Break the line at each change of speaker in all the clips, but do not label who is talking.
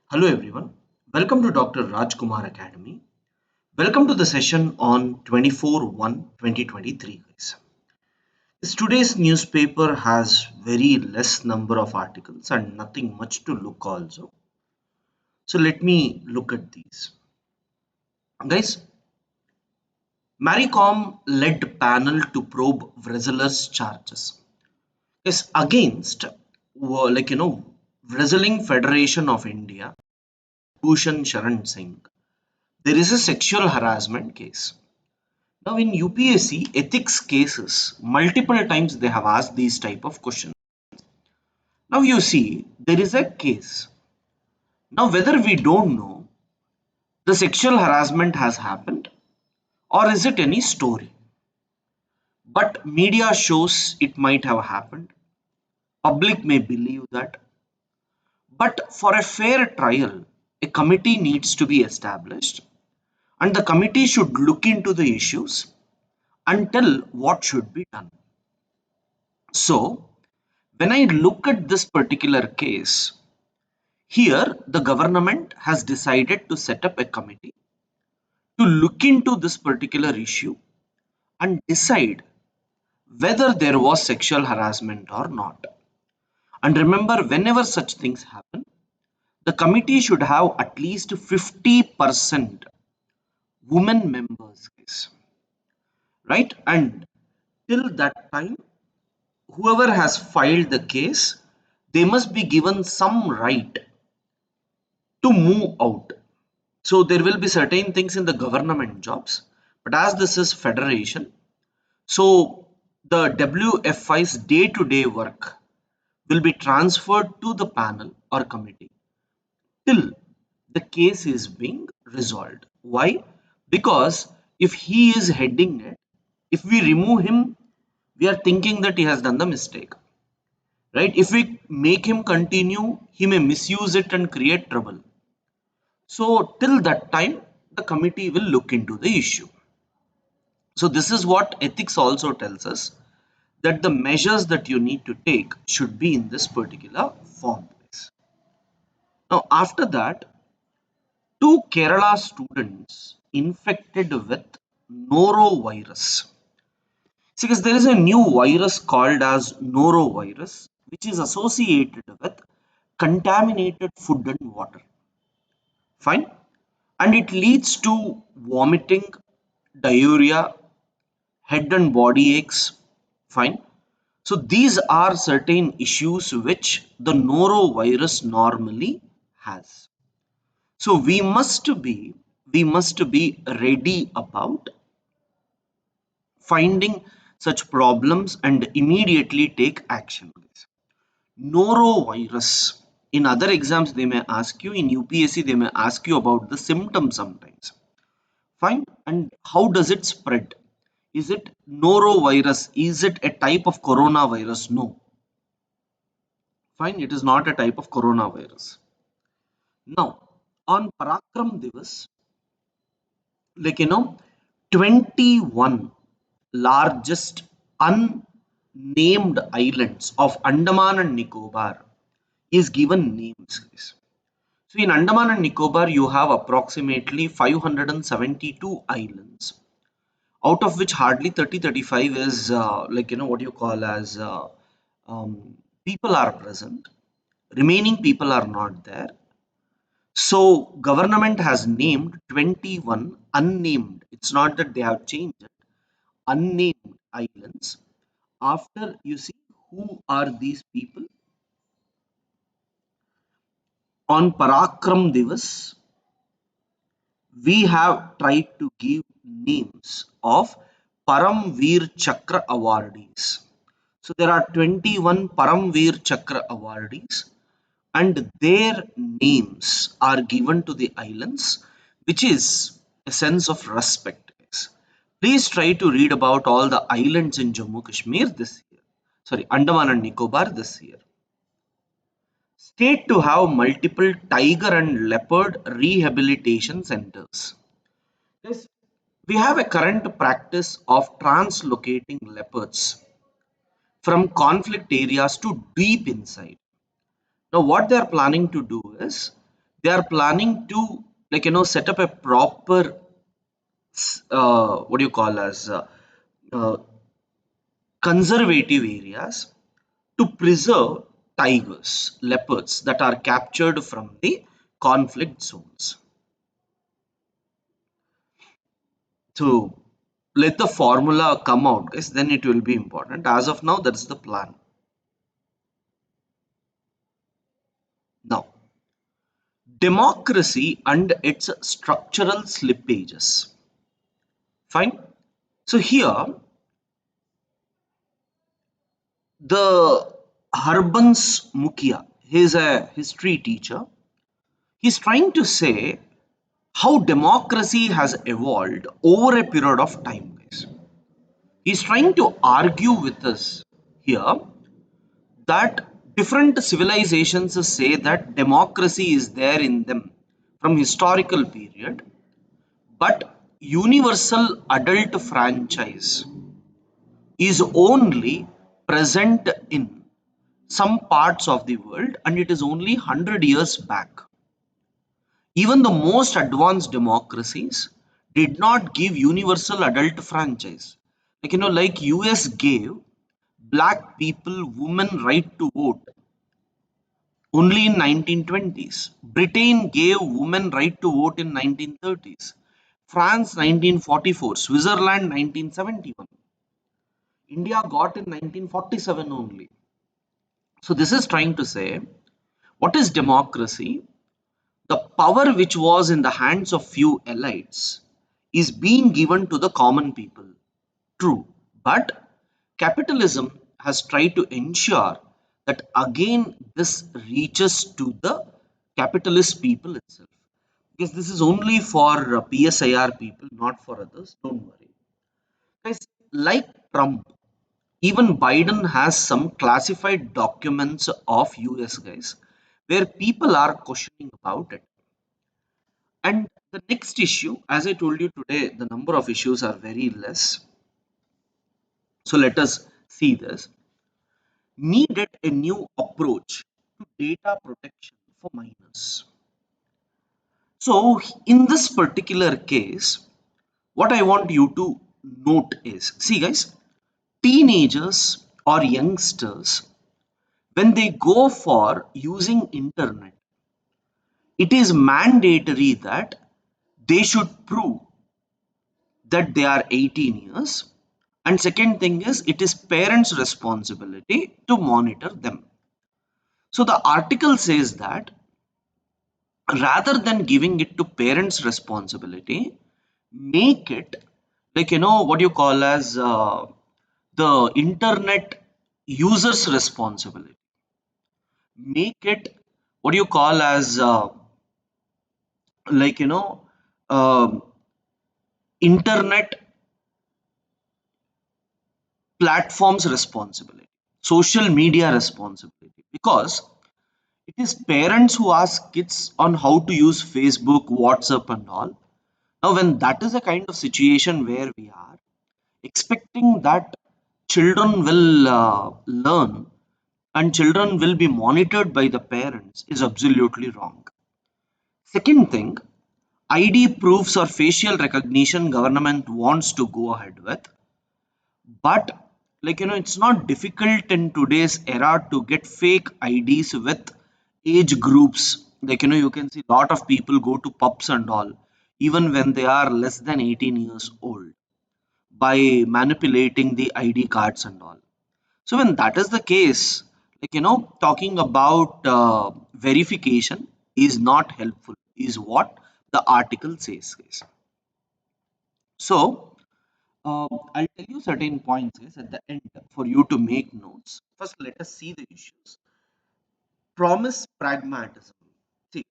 Hello everyone. Welcome to Dr. Rajkumar Academy. Welcome to the session on 24/1/2023, guys. Today's newspaper has very less number of articles and nothing much to look also. So let me look at these. Guys, Maricom led panel to probe Vrezeler's charges. Is against Wrestling Federation of India, Bhushan Sharan Singh. There is a sexual harassment case. Now in UPSC ethics cases, multiple times they have asked these type of questions. Now you see, there is a case. Now whether we don't know the sexual harassment has happened or is it any story? But media shows it might have happened. Public may believe that. But for a fair trial, a committee needs to be established and the committee should look into the issues and tell what should be done. So when I look at this particular case, here the government has decided to set up a committee to look into this particular issue and decide whether there was sexual harassment or not. And remember, whenever such things happen, the committee should have at least 50% women members, guys, right? And till that time, whoever has filed the case, they must be given some right to move out. So there will be certain things in the government jobs, but as this is federation, so the WFI's day-to-day work will be transferred to the panel or committee till the case is being resolved. Why? Because if he is heading it, if we remove him, we are thinking that he has done the mistake, right? If we make him continue, he may misuse it and create trouble. So till that time, the committee will look into the issue. So this is what ethics also tells us, that the measures that you need to take should be in this particular form. Now after that, two Kerala students infected with norovirus. See, because there is a new virus called as norovirus, which is associated with contaminated food and water. Fine. And it leads to vomiting, diarrhea, head and body aches. Fine. So these are certain issues which the norovirus normally has. So we must be ready about finding such problems and immediately take action. Norovirus. In other exams they may ask you, in UPSC they may ask you about the symptoms sometimes. Fine. And how does it spread? Is it norovirus? Is it a type of coronavirus? No. Fine, it is not a type of coronavirus. Now, on Parakram Divas, like 21 largest unnamed islands of Andaman and Nicobar is given names. So in Andaman and Nicobar, you have approximately 572 islands, out of which hardly 30-35 is what you call as people are present. Remaining people are not there. So government has named 21 unnamed. It's not that they have changed it. Unnamed islands. After you see who are these people on Parakram Divas, we have tried to give names of Paramveer Chakra awardees. So there are 21 Paramveer Chakra awardees and their names are given to the islands, which is a sense of respect. Please try to read about all the islands in Jammu Kashmir this year. Sorry, Andaman and Nicobar this year. State to have multiple tiger and leopard rehabilitation centers. Yes, we have a current practice of translocating leopards from conflict areas to deep inside. Now, what they are planning to do is they are planning to, set up a proper, what do you call as, uh, conservative areas to preserve tigers, leopards that are captured from the conflict zones. So let the formula come out, guys, then it will be important. As of now, that's the plan. Now, democracy and its structural slippages. Fine. So here, the Harbans Mukia, he is a history teacher. He's trying to say how democracy has evolved over a period of time, guys. He's trying to argue with us here that different civilizations say that democracy is there in them from historical period, but universal adult franchise is only present in some parts of the world, and it is only 100 years back. Even the most advanced democracies did not give universal adult franchise. Like US gave black people women right to vote only in 1920s. Britain gave women right to vote in 1930s. France 1944, Switzerland 1971. India got in 1947 only. So this is trying to say, what is democracy? The power which was in the hands of few elites is being given to the common people. True, but capitalism has tried to ensure that again this reaches to the capitalist people itself. Because this is only for PSIR people, not for others. Don't worry. Guys, like Trump, even Biden has some classified documents of US, guys, where people are questioning about it. And the next issue, as I told you today, the number of issues are very less. So let us see this. Needed a new approach to data protection for minors. So in this particular case, what I want you to note is, see guys, teenagers or youngsters, when they go for using internet, it is mandatory that they should prove that they are 18 years, and second thing is it is parents responsibility to monitor them. So the article says that rather than giving it to parents responsibility, make it what you call as the internet users responsibility, make it what you call as like you know um internet platforms responsibility, social media responsibility, because it is parents who ask kids on how to use Facebook, WhatsApp, and all. Now, when that is a kind of situation where we are expecting that children will learn and children will be monitored by the parents is absolutely wrong. Second thing, ID proofs or facial recognition government wants to go ahead with, but it's not difficult in today's era to get fake IDs with age groups. You can see a lot of people go to pubs and all even when they are less than 18 years old by manipulating the ID cards and all. So when that is the case, talking about verification is not helpful is what the article says, guys. So I'll tell you certain points guys, at the end for you to make notes. First, let us see the issues. Promise pragmatism. See,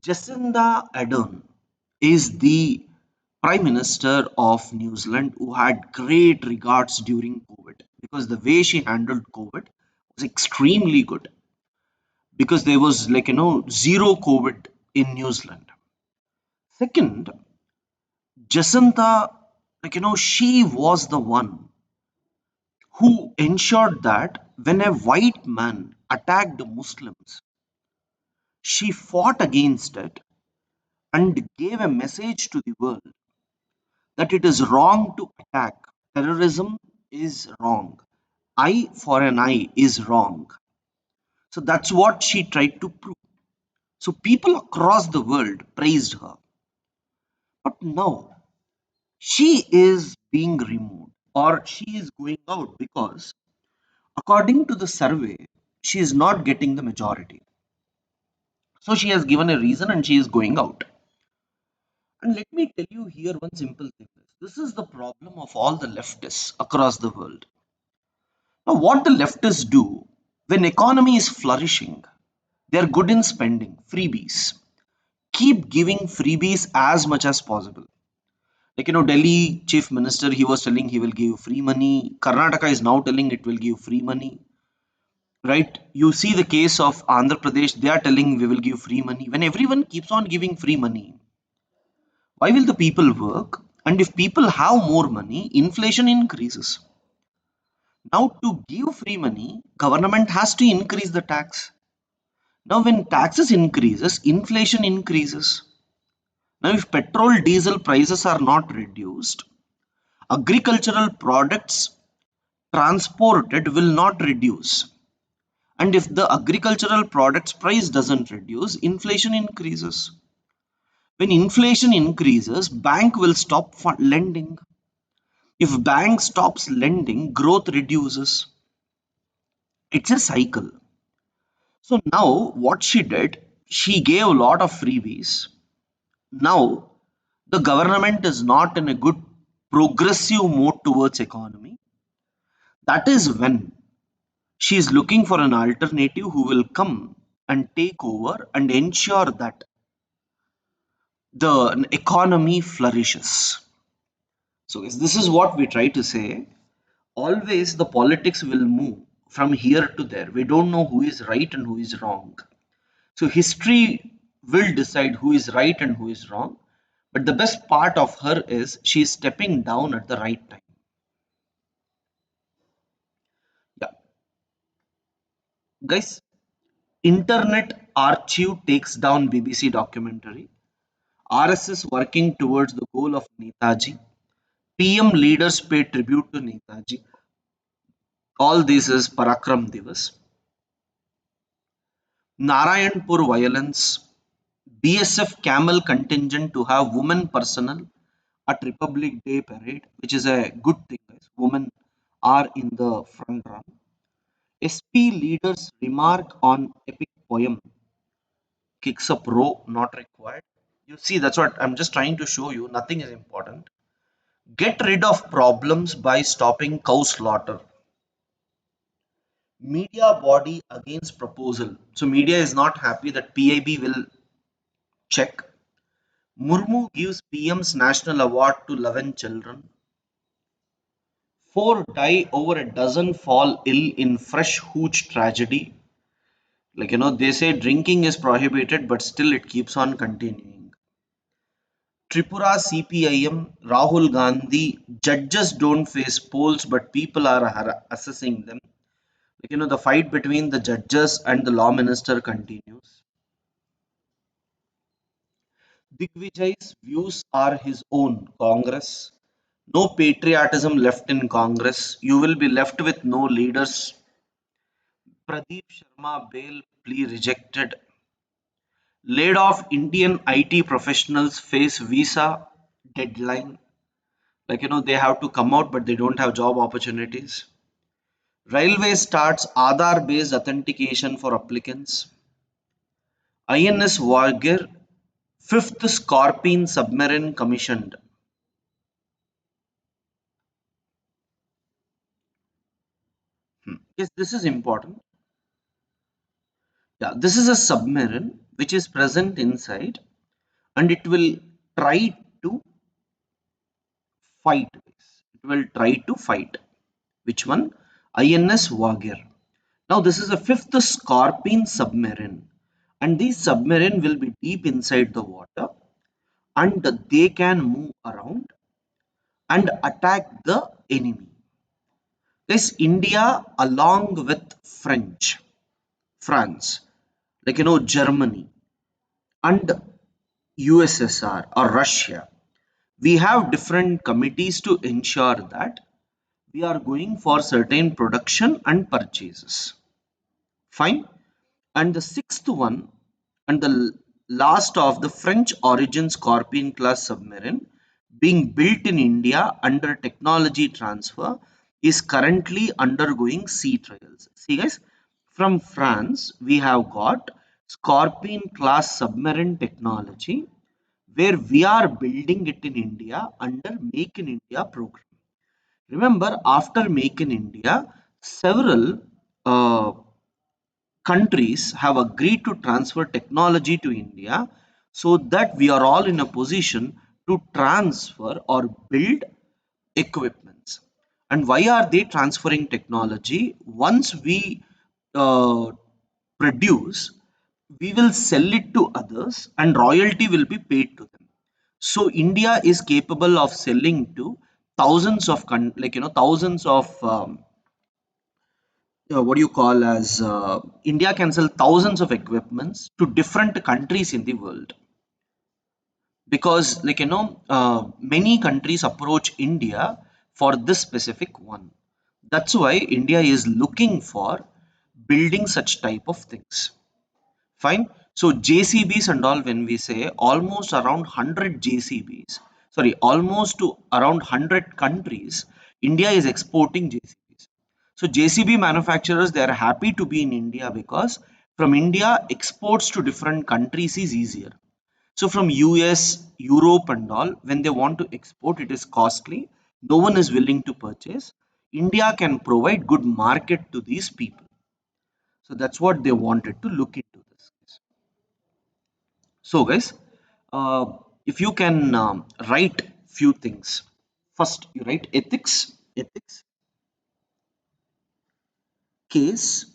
Jacinda Ardern is the Prime Minister of New Zealand who had great regards during COVID because the way she handled COVID was extremely good because there was zero COVID in New Zealand. Second, Jacinda, she was the one who ensured that when a white man attacked Muslims, She fought against it and gave a message to the world that it is wrong to attack. Terrorism is wrong. Eye for an eye is wrong. So that's what she tried to prove. So people across the world praised her. But now she is being removed or she is going out because, according to the survey, she is not getting the majority. So she has given a reason and she is going out. And let me tell you here one simple thing. This is the problem of all the leftists across the world. Now, what the leftists do when economy is flourishing, they're good in spending freebies. Keep giving freebies as much as possible. Like, Delhi chief minister, he was telling he will give free money. Karnataka is now telling it will give free money. Right? You see the case of Andhra Pradesh, they are telling we will give free money. When everyone keeps on giving free money, why will the people work? And if people have more money, inflation increases. Now, to give free money, government has to increase the tax. Now, when taxes increases, inflation increases. Now, if petrol, diesel prices are not reduced, agricultural products transported will not reduce. And if the agricultural products price doesn't reduce, inflation increases. When inflation increases, bank will stop lending. If bank stops lending, growth reduces. It's a cycle. So now what she did, she gave a lot of freebies. Now the government is not in a good progressive mode towards economy. That is when she is looking for an alternative who will come and take over and ensure that the economy flourishes. So yes, this is what we try to say. Always the politics will move from here to there. We don't know who is right and who is wrong. So history will decide who is right and who is wrong. But the best part of her is she is stepping down at the right time. Yeah, guys. Internet Archive takes down BBC documentary. RSS working towards the goal of Netaji. PM leaders pay tribute to Netaji. All this is Parakram Divas. Narayanpur violence. BSF camel contingent to have women personnel at Republic Day parade, which is a good thing, guys. Women are in the front run. SP leaders remark on epic poem. Kicks up row not required. You see, that's what I'm just trying to show you. Nothing is important. Get rid of problems by stopping cow slaughter. Media body against proposal. So media is not happy that PIB will check. Murmu gives PM's national award to 11 children. Four die, over a dozen fall ill in fresh hooch tragedy. Like, they say drinking is prohibited, but still it keeps on continuing. Tripura CPIM, Rahul Gandhi, judges don't face polls, but people are assessing them. Like, the fight between the judges and the law minister continues. Digvijay's views are his own. Congress. No patriotism left in Congress. You will be left with no leaders. Pradeep Sharma bail plea rejected. Laid off Indian IT professionals face visa deadline. Like, they have to come out, but they don't have job opportunities. Railway starts Aadhaar based authentication for applicants. INS Wargir, fifth Scorpion submarine commissioned. Yes, this is important. Yeah, this is a submarine which is present inside and it will try to fight. It will try to fight. Which one? INS Wagir. Now this is a fifth Scorpion submarine and these submarine will be deep inside the water and they can move around and attack the enemy. This India along with France, like Germany. and USSR or Russia. We have different committees to ensure that we are going for certain production and purchases. Fine. And the sixth one and the last of the French origin Scorpion class submarine being built in India under technology transfer is currently undergoing sea trials. See guys, from France we have got Scorpion class submarine technology where we are building it in India under Make in India program. Remember, after Make in India, several uh, countries have agreed to transfer technology to India so that we are all in a position to transfer or build equipments. And why are they transferring technology? Once we uh, produce, we will sell it to others and royalty will be paid to them. So India is capable of selling to thousands of thousands of what do you call as India can sell thousands of equipments to different countries in the world because many countries approach India for this specific one. That's why India is looking for building such type of things. Fine. So JCBs and all, when we say almost around 100 JCBs, sorry, almost to around 100 countries, India is exporting JCBs. So JCB manufacturers, they are happy to be in India because from India, exports to different countries is easier. So from US, Europe and all, when they want to export, it is costly. No one is willing to purchase. India can provide good market to these people. So that's what they wanted to look into this. So, guys, uh, if you can write few things. First, you write ethics, case,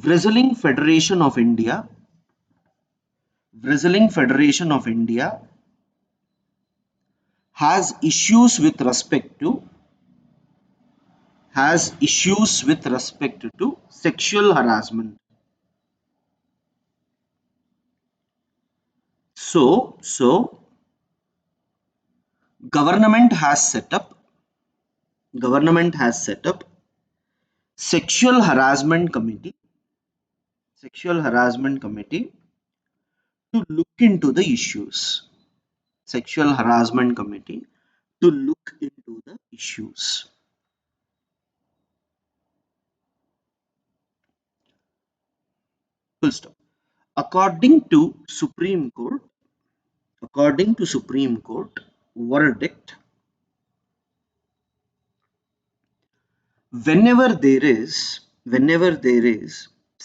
Wrestling Federation of India, Wrestling Federation of India has issues with respect to sexual harassment. So government has set up government has set up sexual harassment committee sexual harassment committee to look into the issues. Sexual harassment committee to look into the issues. Full stop. According to Supreme Court, according to Supreme Court verdict, whenever there is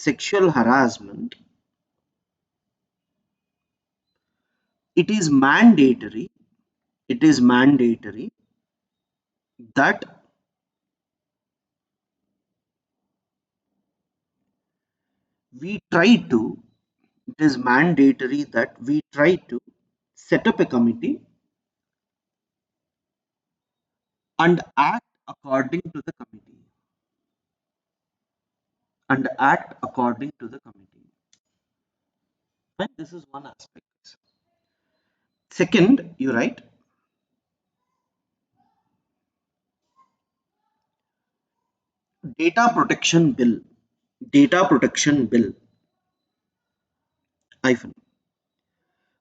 sexual harassment, it is mandatory. It is mandatory that we try to. It is mandatory that we try to set up a committee and act according to the committee and act according to the committee. Right? This is one aspect. Second, you write data protection bill. Data protection bill. Hyphen.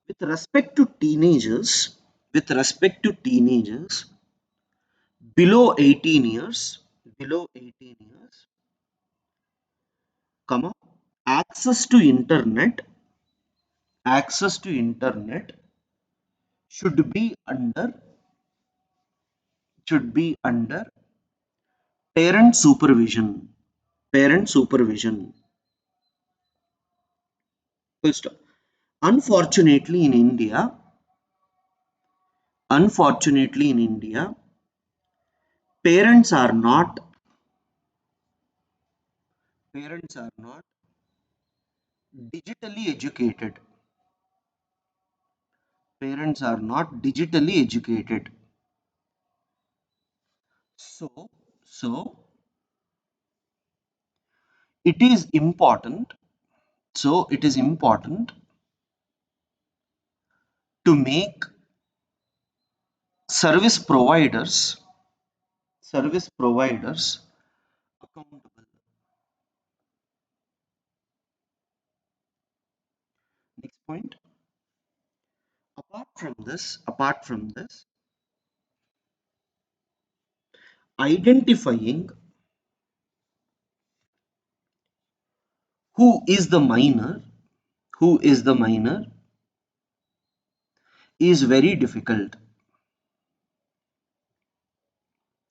With respect to teenagers, with respect to teenagers below 18 years, below 18 years, comma, access to internet, access to internet should be under should be under parent supervision. Parent supervision. Full stop. Unfortunately in India, unfortunately in India, parents are not parents are not digitally educated. Parents are not digitally educated. So, so it is important. So it is important to make service providers service providers accountable. Next point, apart from this, identifying who is the minor who is the minor is very difficult,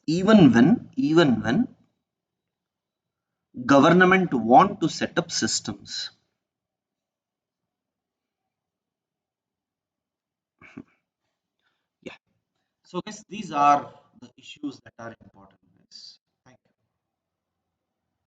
even when government want to set up systems. Yeah. So guys, these are the issues that are important.